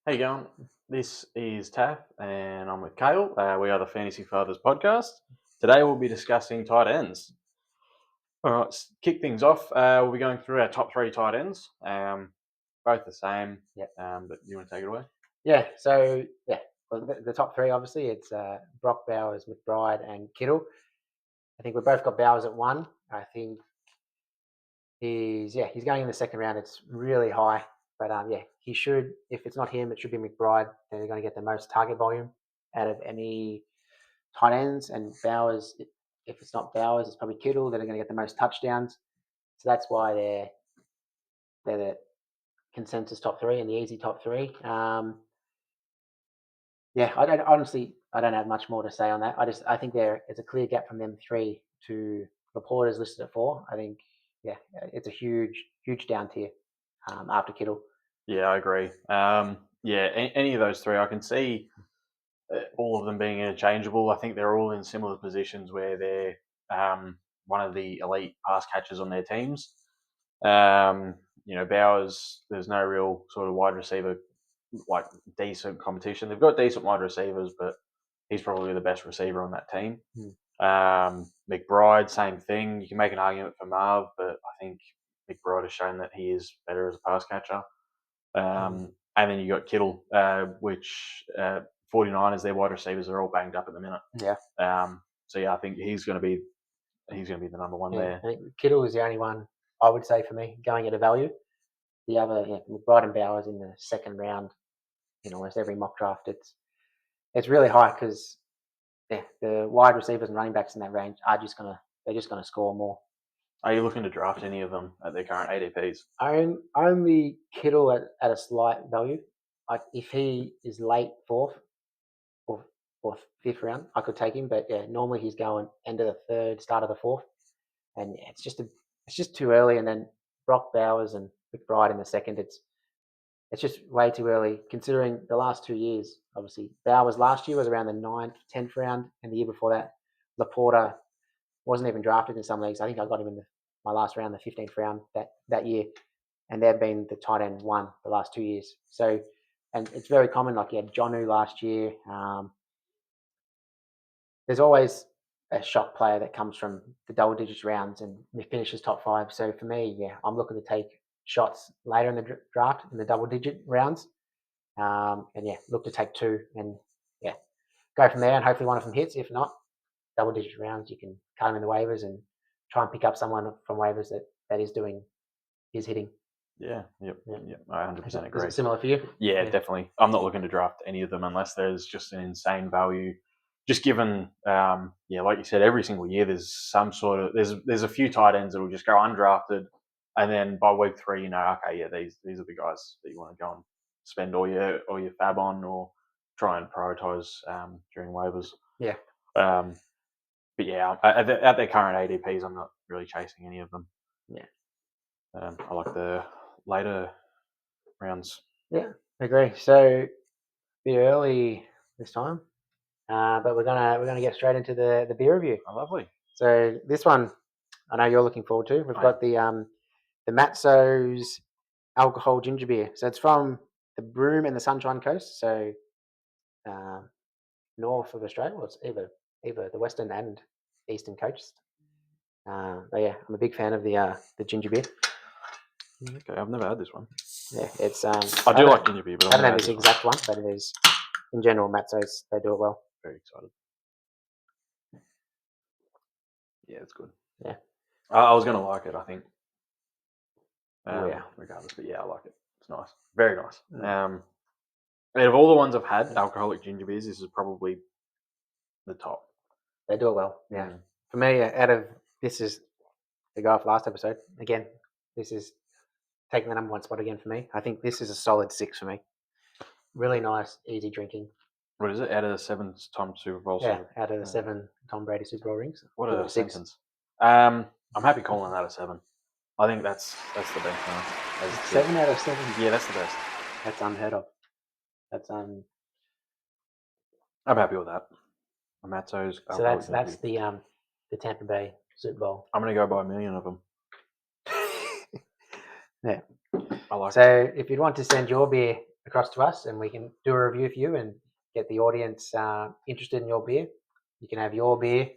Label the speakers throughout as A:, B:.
A: How you going? This is Taff, and I'm with Kale. We are the Fantasy Fathers podcast. Today we'll be discussing tight ends. All right, let's kick things off. We'll be going through our top three tight ends. Both the same.
B: Yep.
A: But you want to take it away?
B: Well, the top three, obviously, it's Brock, Bowers, McBride, and Kittle. I think we've both got Bowers at 1. I think he's going in the second round. It's really high, but he should. If it's not him, it should be McBride. Then they're going to get the most target volume out of any tight ends. And Bowers, if it's not Bowers, it's probably Kittle. They're going to get the most touchdowns. So that's why they're the consensus top three and the easy top three. I don't have much more to say on that. I think there's a clear gap from them three to Laporta's listed at 4. I think, it's a huge down tier after Kittle.
A: Yeah, I agree. Any of those three, I can see all of them being interchangeable. I think they're all in similar positions where they're one of the elite pass catchers on their teams. Bowers, there's no real sort of wide receiver like decent competition. They've got decent wide receivers, but he's probably the best receiver on that team. McBride, same thing. You can make an argument for Marv, but I think McBride has shown that he is better as a pass catcher. And then you got Kittle, which 49ers, their wide receivers are all banged up at the minute.
B: Yeah.
A: I think he's going to be the number one there.
B: I think Kittle is the only one I would say for me going at a value. The other, McBride and Bowers in the second round in almost every mock draft. It's really high because the wide receivers and running backs in that range are just gonna score more.
A: Are you looking to draft any of them at their current ADPs?
B: Only Kittle at a slight value. Like if he is late 4th or 5th round, I could take him. But normally he's going end of the 3rd, start of the 4th, and it's just too early. And then Brock, Bowers, and McBride in the second. It's just way too early considering the last 2 years. Obviously, Bowers last year was around the 9th, 10th round, and the year before that, Laporta wasn't even drafted in some leagues. I think I got him in my last round, the 15th round that year, and they've been the tight end 1 the last 2 years. So, and it's very common. Like you had Jonnu last year. There's always a shock player that comes from the double digits rounds and finishes top 5. So for me, I'm looking to take shots later in the draft in the double digit rounds, look to take 2 and go from there, and hopefully one of them hits. If not, double digit rounds, you can cut them in the waivers and try and pick up someone from waivers that is hitting.
A: Yeah, yep. I 100% agree.
B: Is it similar for you?
A: Yeah, definitely. I'm not looking to draft any of them unless there's just an insane value. Just given, like you said, every single year there's some sort of there's a few tight ends that will just go undrafted, and then by week 3, these are the guys that you want to go and spend all your fab on, or try and prioritize during waivers.
B: Yeah.
A: At their current ADPs, I'm not really chasing any of them.
B: Yeah.
A: I like the later rounds.
B: Yeah, I agree. So a bit early this time, but we're gonna get straight into the beer review.
A: Oh, lovely.
B: So this one, I know you're looking forward to. We've got the Matzo's alcohol ginger beer. So it's from the Broome and the Sunshine Coast. So north of Australia. Well, it's either the western and eastern coast. I'm a big fan of the ginger beer.
A: Okay, I've never had this one.
B: Yeah, it's
A: I do like ginger beer, but
B: I haven't had this exact one, but it is in general Matzo's. They do it well.
A: Very excited. Yeah, it's good.
B: Yeah,
A: I was gonna like it, I think.
B: Regardless,
A: but I like it. It's nice, very nice. Out of all the ones I've had, alcoholic ginger beers, this is probably the top.
B: They do it well. Yeah, for me, this is the guy for last episode. Again, this is taking the number 1 spot again for me. I think this is a solid 6 for me. Really nice, easy drinking.
A: What is it? Out of the 7 Tom Super Bowl?
B: Yeah, out of the 7 Tom Brady Super Bowl rings.
A: What a sentence. I'm happy calling that a 7. I think that's the best one.
B: 7 out of 7.
A: Yeah, that's the best.
B: That's unheard of. That's
A: I'm happy with that. Matzo's.
B: So that's the Tampa Bay Super Bowl.
A: I'm gonna go buy 1 million of them.
B: Yeah.
A: I like.
B: So if you'd want to send your beer across to us, and we can do a review for you and get the audience interested in your beer. You can have your beer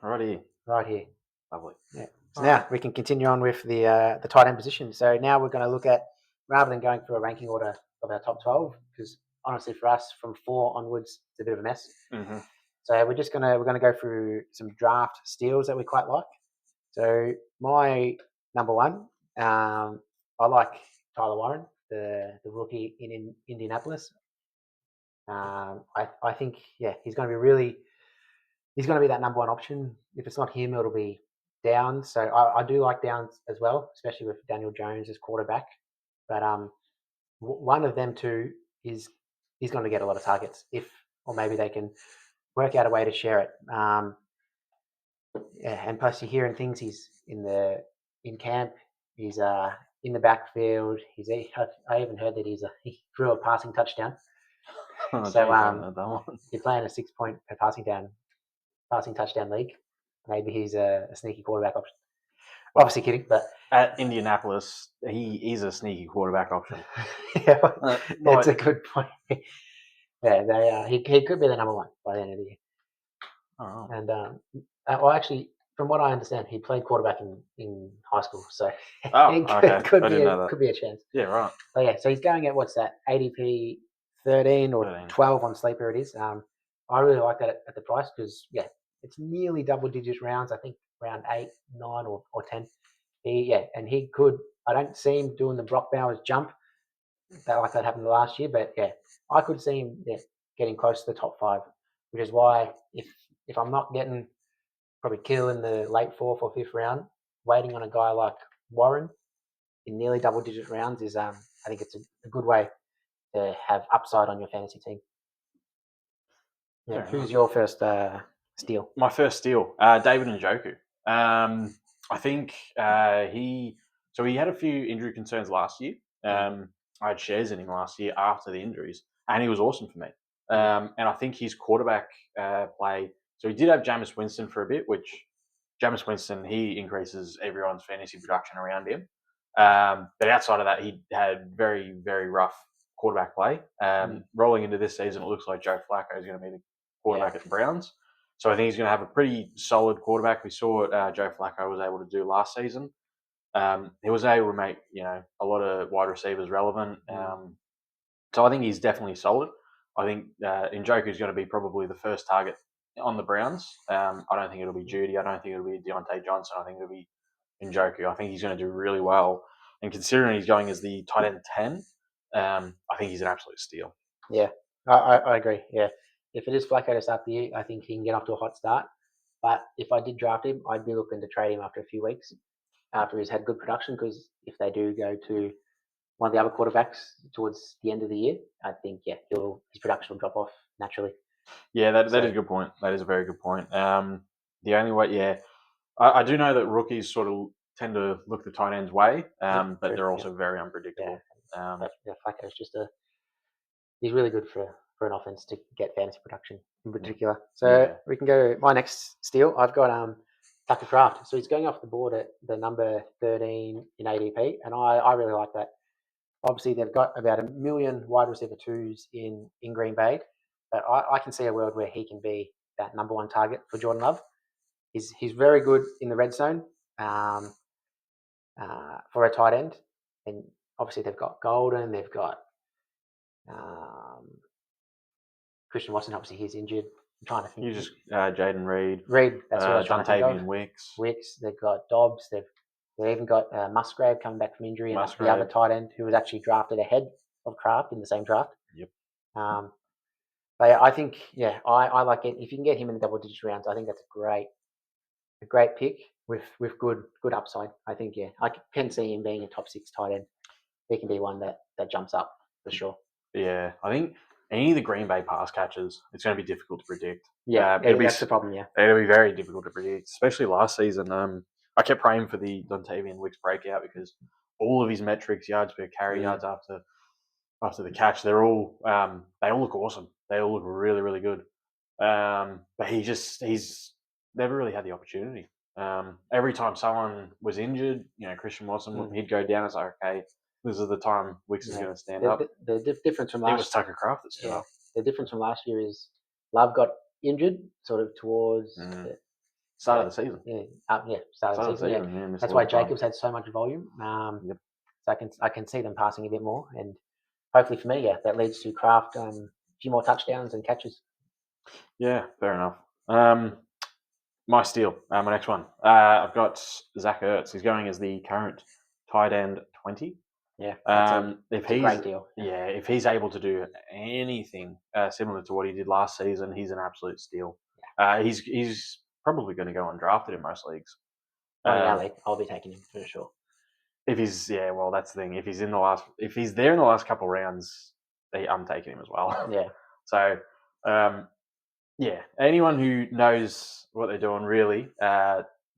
A: Right here.
B: right here.
A: Lovely.
B: Yeah. So now we can continue on with the tight end position. So now we're going to look at, rather than going through a ranking order of our top 12, because honestly for us from 4 onwards it's a bit of a mess.
A: Mm-hmm.
B: So we're gonna go through some draft steals that we quite like. So my number one, I like Tyler Warren, the rookie in Indianapolis. I think he's going to be that number one option. If it's not him, it'll be Downs. So I do like Downs as well, especially with Daniel Jones as quarterback. But one of them two is going to get a lot of targets or maybe they can work out a way to share it. And plus you're hearing things. He's in camp. He's in the backfield. I even heard that he threw a passing touchdown.
A: Oh,
B: So
A: geez, I haven't heard that one.
B: you're playing a 6-point per passing touchdown league. Maybe he's a sneaky quarterback option. Obviously kidding, but
A: At Indianapolis, he is a sneaky quarterback option.
B: That's a good point. He could be the number one by the end of the year.
A: Oh.
B: And well, actually, from what I understand, he played quarterback in high school, so
A: okay.
B: could be a chance.
A: Yeah, right.
B: But so he's going at what's that, ADP 13 or
A: 13.
B: 12 on Sleeper it is. I really like that at the price because it's nearly double digit rounds. I think round 8, 9 or 10. And he could. I don't see him doing the Brock Bowers jump like that happened last year, but I could see him getting close to the top 5, which is why if I'm not getting probably Kittle in the late 4th or 5th round, waiting on a guy like Warren in nearly double digit rounds is I think it's a good way to have upside on your fantasy team. Yeah, who's your first steal?
A: My first steal, David Njoku. I think he had a few injury concerns last year. I had shares in him last year after the injuries, and he was awesome for me. And I think his quarterback play. So he did have Jameis Winston for a bit, which Jameis Winston, he increases everyone's fantasy production around him. But outside of that, he had very, very rough quarterback play. Rolling into this season, it looks like Joe Flacco is going to be the quarterback at the Browns. So I think he's going to have a pretty solid quarterback. We saw what Joe Flacco was able to do last season. He was able to make a lot of wide receivers relevant. So I think he's definitely solid. I think Njoku is going to be probably the first target on the Browns. I don't think it'll be Judy. I don't think it'll be Deontay Johnson. I think it'll be Njoku. I think he's going to do really well. And considering he's going as the tight end 10, I think he's an absolute steal.
B: Yeah, I agree. Yeah, if it is Flacco to start the year, I think he can get off to a hot start. But if I did draft him, I'd be looking to trade him after a few weeks, after he's had good production, because if they do go to one of the other quarterbacks towards the end of the year, I think his production will drop off naturally.
A: Yeah, that is a good point. That is a very good point. The only way, I do know that rookies sort of tend to look the tight end's way, but they're also very unpredictable.
B: Flacco's he's really good for an offense to get fantasy production in particular. So we can go. My next steal, I've got Tucker Kraft. So he's going off the board at the number 13 in ADP, and I really like that. Obviously, they've got about 1 million wide receiver 2s in Green Bay, but I can see a world where he can be that number one target for Jordan Love. He's very good in the red zone for a tight end, and obviously they've got Golden, they've got Christian Watson. Obviously he's injured. I'm trying to think.
A: You just Jaden Reed.
B: That's what I was trying to think of.
A: Wicks.
B: They've got Dobbs. They've even got Musgrave coming back from injury, and the other tight end who was actually drafted ahead of Kraft in the same draft.
A: Yep.
B: But I think I like it. If you can get him in the double digit rounds, I think that's a great pick with good upside. I think I can see him being a top 6 tight end. He can be one that jumps up for sure.
A: Yeah, I think any of the Green Bay pass catches, it's going to be difficult to predict.
B: That's the problem. Yeah,
A: it'll be very difficult to predict, especially last season. I kept praying for the Dontavian Wicks breakout because all of his metrics, yards per carry, yards after the catch, they all look awesome. They all look really, really good. But he's never really had the opportunity. Every time someone was injured, Christian Watson, he'd go down. It's like, okay, this is the time Wicks is
B: Yeah.
A: going to stand up.
B: The difference from
A: It was
B: last
A: Tucker Craft that stood
B: yeah,
A: up.
B: the difference from last year is Love got injured sort of towards
A: Start of the season.
B: start of the season. Yeah,
A: Yeah, missed a
B: that's
A: lot
B: why
A: of time.
B: Jacobs had so much volume.
A: Yep.
B: So I can see them passing a bit more, and hopefully for me, that leads to Kraft a few more touchdowns and catches.
A: Yeah, fair enough. My steal, my next one. I've got Zach Ertz. He's going as the current tight end 20.
B: Yeah,
A: If
B: a
A: he's
B: great deal.
A: if he's able to do anything similar to what he did last season, he's an absolute steal. He's probably going to go undrafted in most leagues.
B: In our league, I'll be taking him for sure.
A: If he's well, that's the thing. If he's there in the last couple of rounds, I'm taking him as well.
B: Yeah.
A: So, anyone who knows what they're doing really,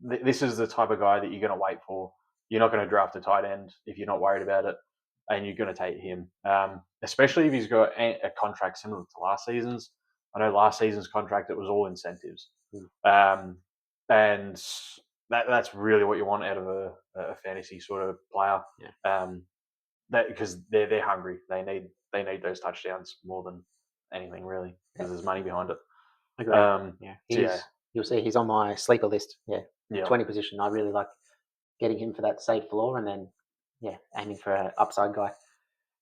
A: this is the type of guy that you're going to wait for. You're not going to draft a tight end if you're not worried about it, and you're going to take him, especially if he's got a contract similar to last season's. I know last season's contract, it was all incentives, and that's really what you want out of a fantasy sort of player.
B: Yeah.
A: That because they're hungry, they need those touchdowns more than anything really, because there's money behind it.
B: Agreed. You'll see he's on my sleeper list.
A: Yeah.
B: 20 position. I really like getting him for that safe floor, and then aiming for an upside guy.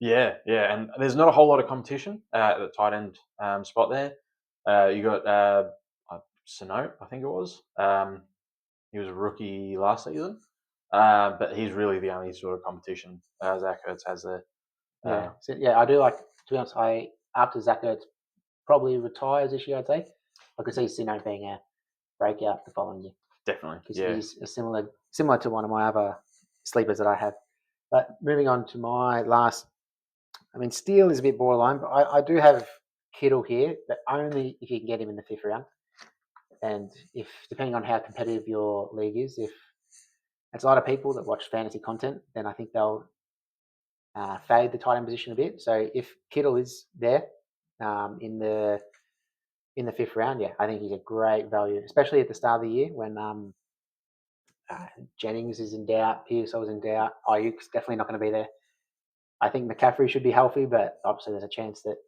A: Yeah, and there's not a whole lot of competition at the tight end spot there. You got Sano, I think it was. He was a rookie last season, but he's really the only sort of competition Zach Ertz has there.
B: I do like. To be honest, after Zach Ertz probably retires this year, I'd say I could see Sino being a breakout the following year.
A: Definitely,
B: because he's a similar to one of my other sleepers that I have. But moving on to my last, Steele is a bit borderline, but I do have Kittle here, but only if you can get him in the 5th round. And if depending on how competitive your league is, if it's a lot of people that watch fantasy content, then I think they'll fade the tight end position a bit. So if Kittle is there in the 5th round, I think he's a great value, especially at the start of the year when Jennings is in doubt, Pearsall's in doubt, Ayuk's definitely not going to be there. I think McCaffrey should be healthy, but obviously there's a chance that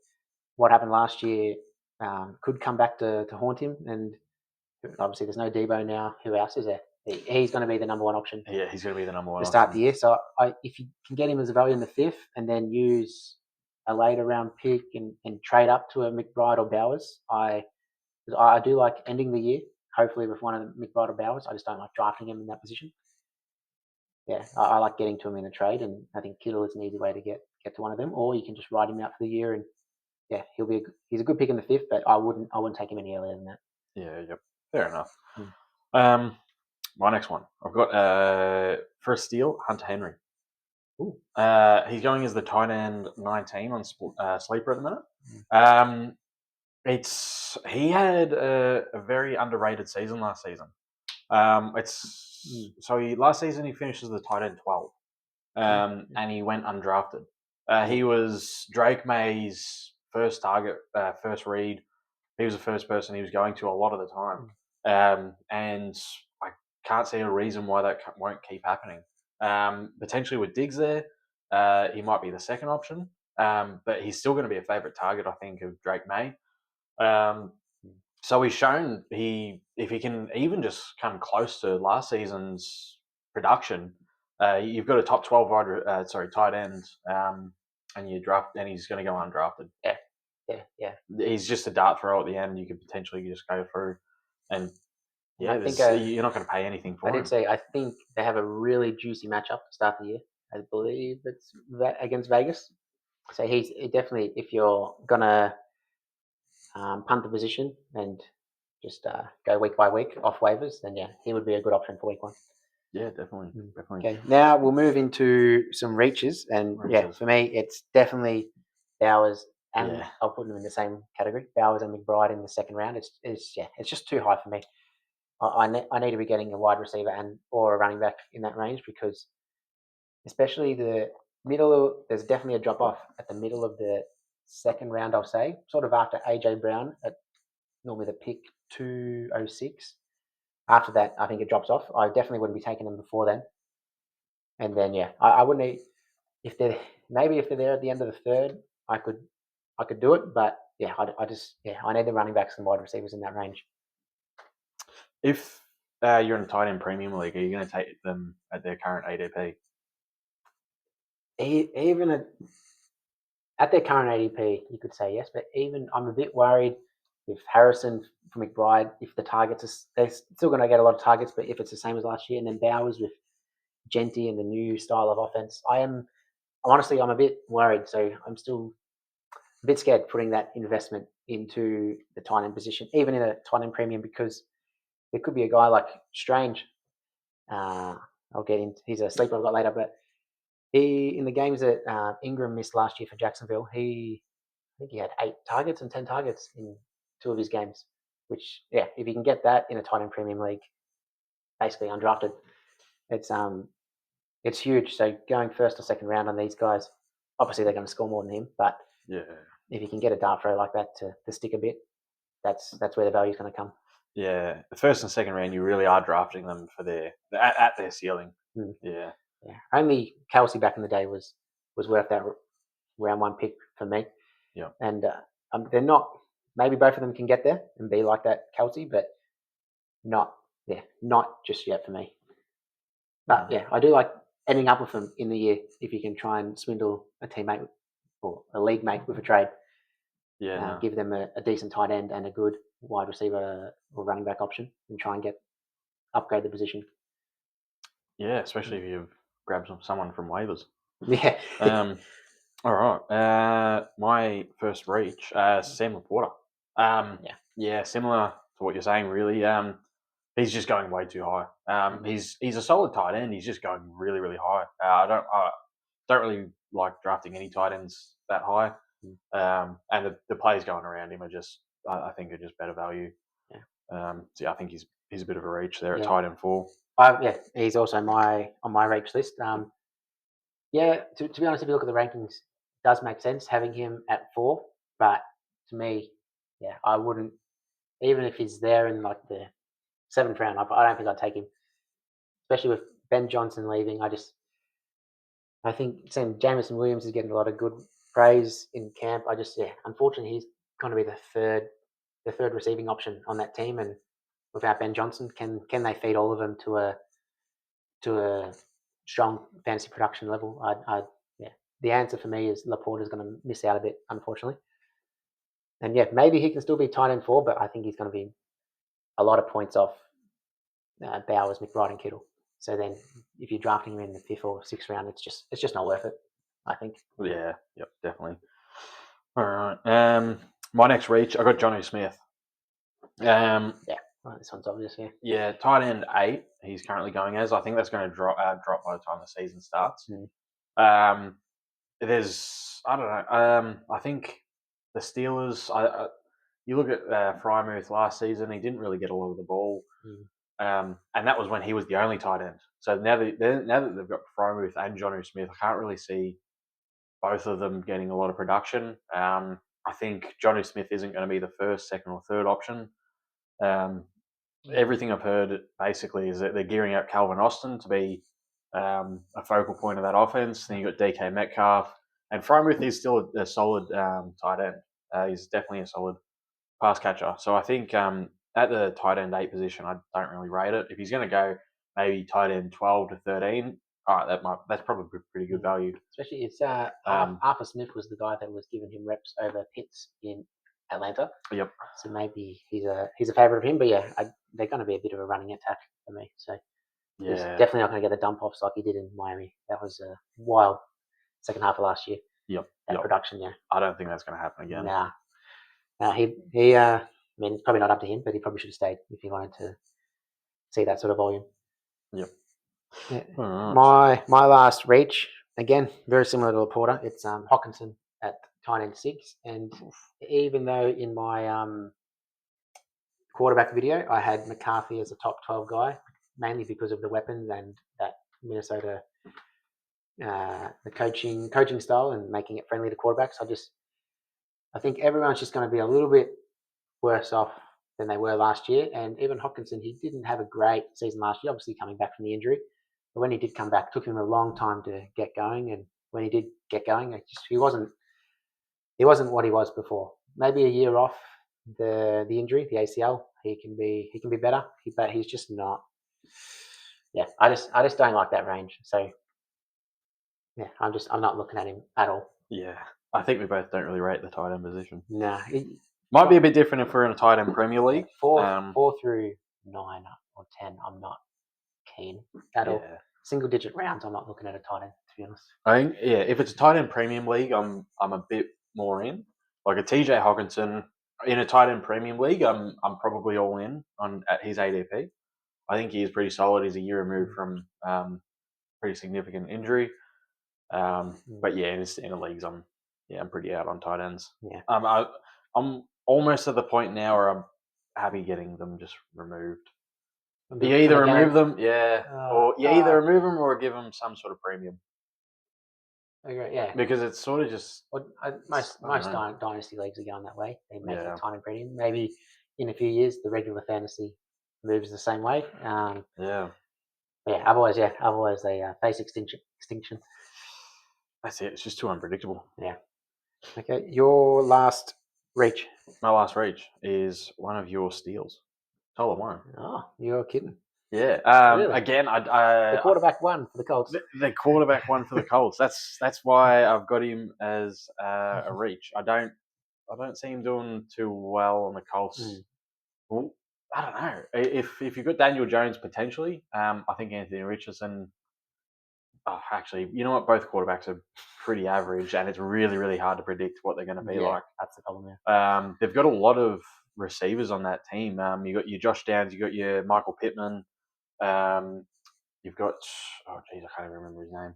B: what happened last year could come back to haunt him. And obviously there's no Debo now. Who else is there? He's going to be the number one option.
A: Yeah, he's going to be the number one
B: to start the year. So if you can get him as a value in the 5th and then use a later round pick and trade up to a McBride or Bowers, I do like ending the year, hopefully with one of the McBride or Bowers. I just don't like drafting him in that position. Yeah, I like getting to him in a trade, and I think Kittle is an easy way to get to one of them. Or you can just ride him out for the year, and he's a good pick in the 5th, but I wouldn't take him any earlier than that.
A: Yeah, yep, fair enough. My next one, I've got for a steal, Hunter Henry.
B: Ooh.
A: He's going as the tight end 19 on sleeper at the minute. He had a very underrated season last season. Last season he finished as the tight end 12, and he went undrafted. He was Drake May's first target, first read. He was the first person he was going to a lot of the time, and I can't see a reason why that won't keep happening. Potentially with Diggs there, he might be the second option, but he's still going to be a favourite target, I think, of Drake May. So he's shown if he can even just come close to last season's production, you've got a top 12 tight end, and you draft, and he's going to go undrafted.
B: Yeah.
A: He's just a dart throw at the end. You could potentially just go through, and I think you're not going to pay anything for him.
B: I think they have a really juicy matchup to start the year. I believe it's against Vegas. So he's definitely, if you're gonna punt the position and just go week by week off waivers, then he would be a good option for week 1.
A: Yeah, definitely.
B: Okay, now we'll move into some reaches, and for me, it's definitely Bowers, and I'll put them in the same category. Bowers and McBride in the 2nd round. It's just too high for me. I need to be getting a wide receiver or a running back in that range, because especially the middle, there's definitely a drop off at the middle of the 2nd round, I'll say, sort of after AJ Brown at normally the pick 206. After that, I think it drops off. I definitely wouldn't be taking them before then. And then, I wouldn't if they're there at the end of the third, I could do it. But yeah, I need the running backs and wide receivers in that range.
A: If you're in a tight end premium league, are you going to take them at their current ADP?
B: Even at their current ADP, you could say yes, but even I'm a bit worried if Harrison for McBride, if the targets they're still going to get a lot of targets, but if it's the same as last year, and then Bowers with Genty and the new style of offense, honestly I'm a bit worried. So I'm still a bit scared putting that investment into the tight end position, even in a tight end premium, because there could be a guy like Strange. I'll get into. He's a sleeper I've got later, but he in the games that Ingram missed last year for Jacksonville, I think he had 8 targets and 10 targets in 2 of his games. Which, yeah, if you can get that in a tight end premium league, basically undrafted, it's huge. So going first or second round on these guys, obviously they're going to score more than him, but
A: Yeah.
B: if you can get a dart throw like that to stick a bit, that's where the value is going to come.
A: Yeah, the first and second round, you really are drafting them for at their ceiling.
B: Mm.
A: Yeah.
B: Only Kelsey back in the day was worth that round 1 pick for me.
A: Yeah.
B: And they're not. Maybe both of them can get there and be like that Kelsey, but not just yet for me. But yeah, I do like ending up with them in the year if you can try and swindle a teammate or a league mate with a trade.
A: Yeah.
B: Give them a decent tight end and a good wide receiver or running back option, and try and upgrade the position.
A: Yeah, especially if you've grabbed someone from waivers.
B: Yeah.
A: All right. My first reach, Sam Laporta. Yeah, similar to what you're saying, really. He's just going way too high. He's a solid tight end. He's just going really, really high. I don't really like drafting any tight ends that high. And the plays going around him are just, I think, are just better value. So yeah, I think he's a bit of a reach there at tight end 4.
B: He's also on my reach list. To be honest, if you look at the rankings, it does make sense having him at 4. But to me, I wouldn't, even if he's there in like the 7th round. I don't think I'd take him, especially with Ben Johnson leaving. I think saying Jameson Williams is getting a lot of good praise in camp. Unfortunately, he's going to be the third receiving option on that team, and without Ben Johnson, can they feed all of them to a strong fantasy production level? The answer for me is Laporta's going to miss out a bit, unfortunately. And maybe he can still be tight end 4, but I think he's going to be a lot of points off Bowers, McBride, and Kittle. So then, if you're drafting him in the 5th or 6th round, it's just not worth it, I think.
A: Yeah, yep, definitely. All right. My next reach, I got Jonnu Smith.
B: This one's obvious.
A: Yeah, tight end 8. He's currently going as. I think that's going to drop by the time the season starts. There's, I don't know. I think the Steelers. You look at Frymouth last season. He didn't really get a lot of the ball. And that was when he was the only tight end. So now that they've got Frymouth and Jonnu Smith, I can't really see both of them getting a lot of production. I think Jonnu Smith isn't going to be the first, second, or third option. Everything I've heard basically is that they're gearing up Calvin Austin to be a focal point of that offense. Then you've got DK Metcalf. And Frymouth is still a solid tight end. He's definitely a solid pass catcher. So I think at the tight end 8 position, I don't really rate it. If he's going to go maybe tight end 12 to 13, all right, that's probably pretty good value.
B: Especially it's Arthur Smith was the guy that was giving him reps over Pitts in Atlanta.
A: Yep.
B: So maybe he's a favourite of him. But they're going to be a bit of a running attack for me. So he's definitely not going to get the dump offs like he did in Miami. That was a wild second half of last year.
A: Yep.
B: Production.
A: I don't think that's going to happen again.
B: Nah. He. I mean, it's probably not up to him, but he probably should have stayed if he wanted to see that sort of volume.
A: Yep.
B: Yeah. Right. My last reach, again, very similar to Laporta. It's Hockenson at tight end 6. And even though in my quarterback video, I had McCarthy as a top 12 guy, mainly because of the weapons and that Minnesota the coaching style and making it friendly to quarterbacks. I think everyone's just going to be a little bit worse off than they were last year. And even Hockenson, he didn't have a great season last year, obviously coming back from the injury. But when he did come back, it took him a long time to get going. And when he did get going. He wasn't what he was before. Maybe a year off the injury, the ACL, he can be better. But he's just not. Yeah, I just don't like that range. So yeah, I'm not looking at him at all.
A: Yeah, I think we both don't really rate the tight end position.
B: No,
A: Might be a bit different if we're in a tight end Premier League.
B: Four through 9 or 10, I'm not keen at all. Single digit rounds, I'm not looking at a tight end, to be honest.
A: I think if it's a tight end Premium League, I'm a bit more in. Like a TJ Hawkinson in a tight end Premium League, I'm probably all in on at his ADP. I think he is pretty solid. He's a year removed from pretty significant injury. But yeah, in the leagues, I'm pretty out on tight ends.
B: Yeah.
A: I'm almost at the point now where I'm happy getting them just removed. You either remove them, or you either remove them or give them some sort of premium.
B: Okay, yeah,
A: because it's sort of just
B: most dynasty leagues are going that way. They make it a tiny premium. Maybe in a few years, the regular fantasy moves the same way.
A: Yeah.
B: Otherwise they face extinction.
A: That's it. It's just too unpredictable.
B: Yeah. Okay, your last reach.
A: My last reach is one of your steals. Tola Warren.
B: Oh, you're kidding.
A: Yeah.
B: Really?
A: Again,
B: the quarterback won for the Colts.
A: The quarterback won for the Colts. That's why I've got him as a reach. I don't see him doing too well on the Colts. Well, I don't know. If you've got Daniel Jones potentially, I think Anthony Richardson. Oh, actually, you know what? Both quarterbacks are pretty average, and it's really, really hard to predict what they're going to be like.
B: That's the problem.
A: They've got a lot of receivers on that team. You got your Josh Downs, you got your Michael Pittman. You've got I can't even remember his name.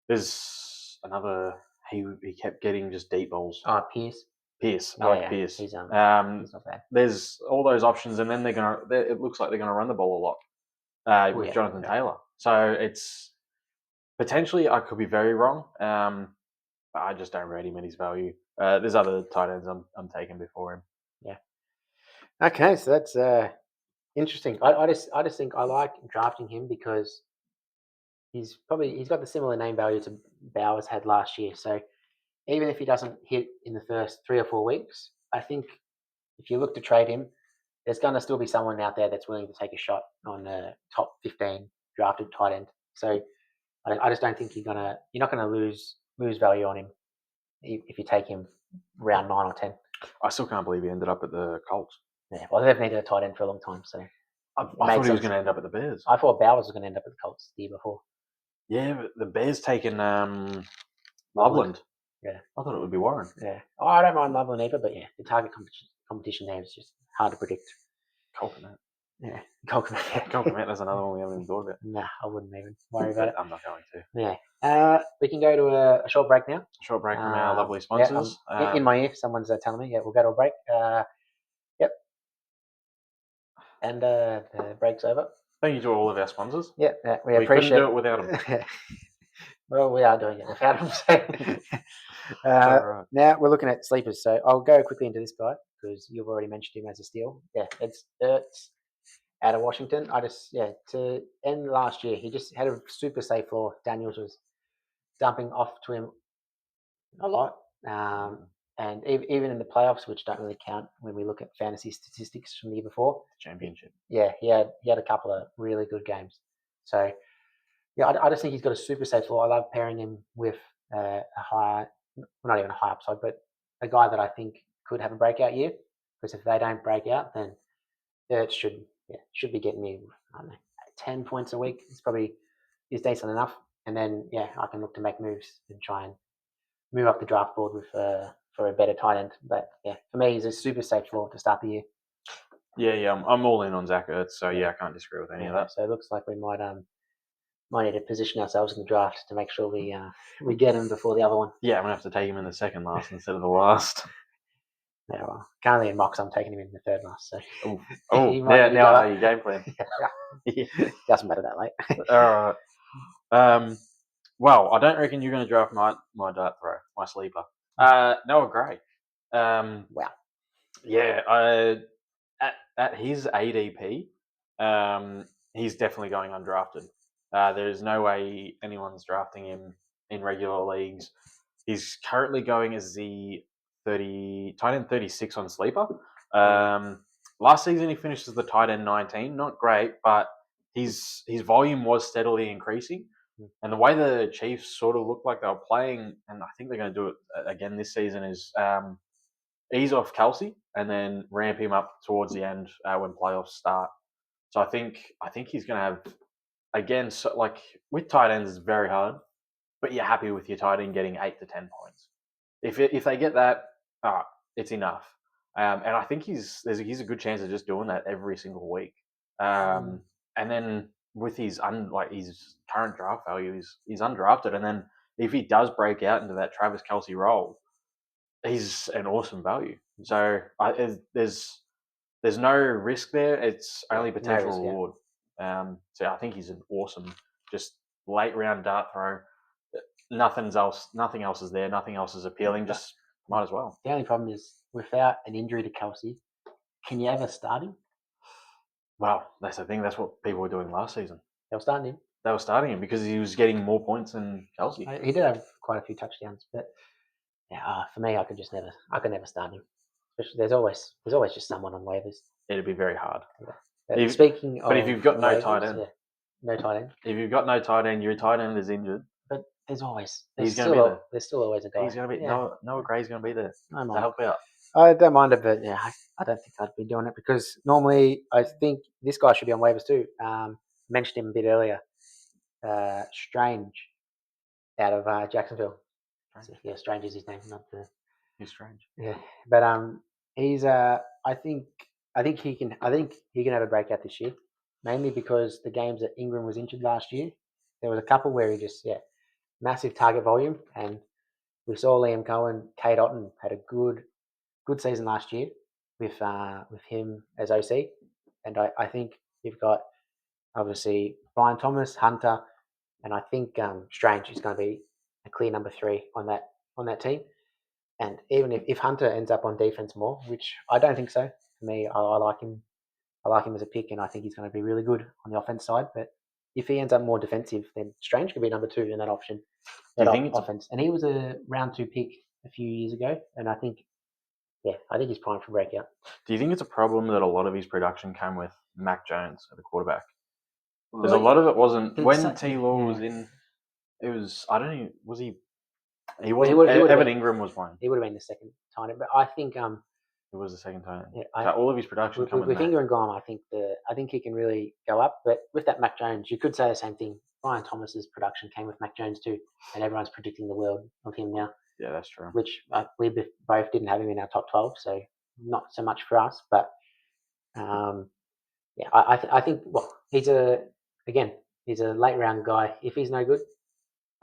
A: There's another. He kept getting just deep balls.
B: Pierce.
A: Pierce. I like Pierce.
B: He's not bad.
A: There's all those options, and then it looks like they're gonna run the ball a lot with Jonathan Taylor. So it's potentially I could be very wrong. But I just don't rate him at his value. There's other tight ends I'm taking before him.
B: Yeah. Okay, so that's interesting. I just think I like drafting him because he's got the similar name value to Bowers had last year. So even if he doesn't hit in the first 3 or 4 weeks, I think if you look to trade him, there's going to still be someone out there that's willing to take a shot on a top 15 drafted tight end. So I just don't think you're not gonna lose value on him if you take him round 9 or 10.
A: I still can't believe he ended up at the Colts.
B: Yeah, well, they've needed a tight end for a long time, so
A: I thought he was going to end up at the Bears.
B: I thought Bowers was going to end up at the Colts the year before.
A: Yeah, but the Bears taken Loveland.
B: Yeah,
A: I thought it would be Warren.
B: Yeah, I don't mind Loveland either, but yeah, the target competition there is just hard to predict.
A: Coconut.
B: Yeah, Coconut.
A: Coconut. There's another one we haven't even thought about.
B: Nah, I wouldn't even worry about it.
A: I'm not going to.
B: Yeah. We can go to a short break now.
A: Short break from our lovely sponsors.
B: Yeah, in my ear, someone's telling me, we'll go to a break. Yep. And the break's over.
A: Thank you to all of our sponsors.
B: Yeah, we appreciate it.
A: We couldn't do it without them.
B: Well, we are doing it without them. So. Now we're looking at sleepers. So I'll go quickly into this guy because you've already mentioned him as a steal. Yeah, it's Ertz out of Washington. To end last year, he just had a super safe floor. Daniels was dumping off to him a lot. And even in the playoffs, which don't really count when we look at fantasy statistics from the year before.
A: Championship.
B: Yeah, he had a couple of really good games. So, yeah, I just think he's got a super safe floor. I love pairing him with a higher, not even a high upside, but a guy that I think could have a breakout year. Because if they don't break out, then it should be getting me, I don't know, 10 points a week. It's probably is decent enough. And then, I can look to make moves and try and move up the draft board with for a better tight end. But for me, he's a super safe floor to start the year.
A: Yeah, I'm all in on Zach Ertz, so I can't disagree with any of that.
B: So it looks like we might need to position ourselves in the draft to make sure we get him before the other one.
A: Yeah, I'm gonna have to take him in the second last instead of the last.
B: Yeah, well, currently in mocks, I'm taking him in the third last. So
A: now I know your game plan.
B: Doesn't matter that late.
A: All right. Well, I don't reckon you're going to draft my dart throw, my sleeper. Noah Gray.
B: Wow.
A: Yeah. At his ADP, he's definitely going undrafted. There is no way anyone's drafting him in regular leagues. He's currently going as the tight end 36 on sleeper. Last season he finished as the tight end 19. Not great, but his volume was steadily increasing. And the way the Chiefs sort of looked like they were playing, and I think they're going to do it again this season, is ease off Kelsey and then ramp him up towards the end when playoffs start. So I think he's going to have, again, so like with tight ends, it's very hard, but you're happy with your tight end getting 8 to 10 points. If they get that, it's enough. And I think he's a good chance of just doing that every single week. And then with his his current draft value, he's undrafted. And then if he does break out into that Travis Kelsey role, he's an awesome value. So there's no risk there. It's only potential reward. So I think he's an awesome, just late round dart throw. Nothing else is there. Nothing else is appealing. Just might as well.
B: The only problem is without an injury to Kelsey, can you ever start him?
A: Well, that's the thing. That's what people were doing last season.
B: They were starting him.
A: They were starting him because he was getting more points than Kelsey.
B: He did have quite a few touchdowns, but yeah, for me, I could never start him. Especially there's always just someone on waivers.
A: It'd be very hard.
B: Yeah.
A: If you've got no
B: waivers,
A: tight end,
B: no tight end.
A: If you've got no tight end, your tight end is injured.
B: But there's
A: he's going to be there.
B: There's still always a guy.
A: He's going to be Noah Gray's going to be there to help out.
B: I don't mind it, but yeah, I don't think I'd be doing it because normally I think this guy should be on waivers too. Mentioned him a bit earlier. Strange out of Jacksonville.
A: Strange.
B: Yeah, Strange is his name, not the.
A: He's strange.
B: Yeah, but he's I think he can have a breakout this year, mainly because the games that Ingram was injured last year, there was a couple where he just massive target volume, and we saw Liam Cohen, Kate Otten had a good season last year with him as OC, and I think you've got obviously Brian Thomas, Hunter, and I think Strange is going to be a clear number 3 on that team. And even if Hunter ends up on defense more, which I don't think so, for me, I like him. I like him as a pick, and I think he's going to be really good on the offense side. But if he ends up more defensive, then Strange could be number 2 in that option, offense. And he was a round 2 pick a few years ago, and I think he's primed for breakout.
A: Do you think it's a problem that a lot of his production came with Mac Jones at the quarterback? Because a lot of it wasn't when T. Law was in. It was was he? He wasn't. Evan Ingram was one.
B: He would have been the second tight end, but I think
A: it was the second tight end.
B: Yeah,
A: all of his production
B: with Ingram gone, I think he can really go up. But with that Mac Jones, you could say the same thing. Brian Thomas's production came with Mac Jones too, and everyone's predicting the world of him now.
A: Yeah, that's true.
B: Which we both didn't have him in our top 12, so not so much for us. But I think he's a late round guy. If he's no good,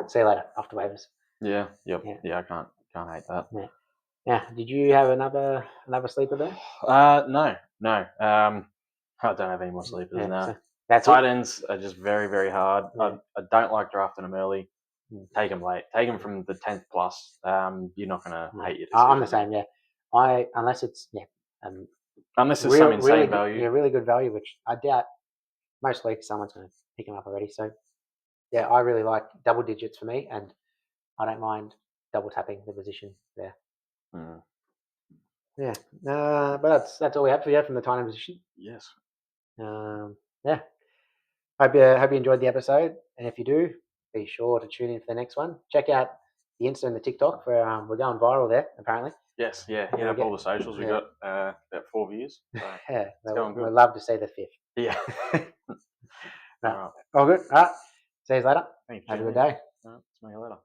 B: see you later after waivers.
A: Yeah. Yep. Yeah, I can't hate that.
B: Yeah. Yeah. Did you have another sleeper there?
A: No. I don't have any more sleepers now.
B: So that's
A: tight ends are just very, very hard.
B: Yeah.
A: I don't like drafting them early. Take them late. Take them from the 10th plus. You're not going to hate your decision.
B: I'm the same. Yeah. Unless it's
A: unless there's some insane
B: really
A: value.
B: Yeah, really good value, which I doubt most weeks someone's going to pick them up already. So yeah, I really like double digits for me, and I don't mind double tapping the position there. Yeah, but that's all we have for you from the tight end position.
A: Yes.
B: Yeah. Hope you enjoyed the episode, and if you do, be sure to tune in for the next one. Check out the Insta and the TikTok for we're going viral there apparently.
A: Yes, yeah. Hit up all the socials. We got about 4 views. So
B: yeah,
A: it's going good.
B: We'd love to see the 5th.
A: Yeah.
B: All right. All good. All right. See you later.
A: Thanks.
B: Have a good day.
A: All right. See you later.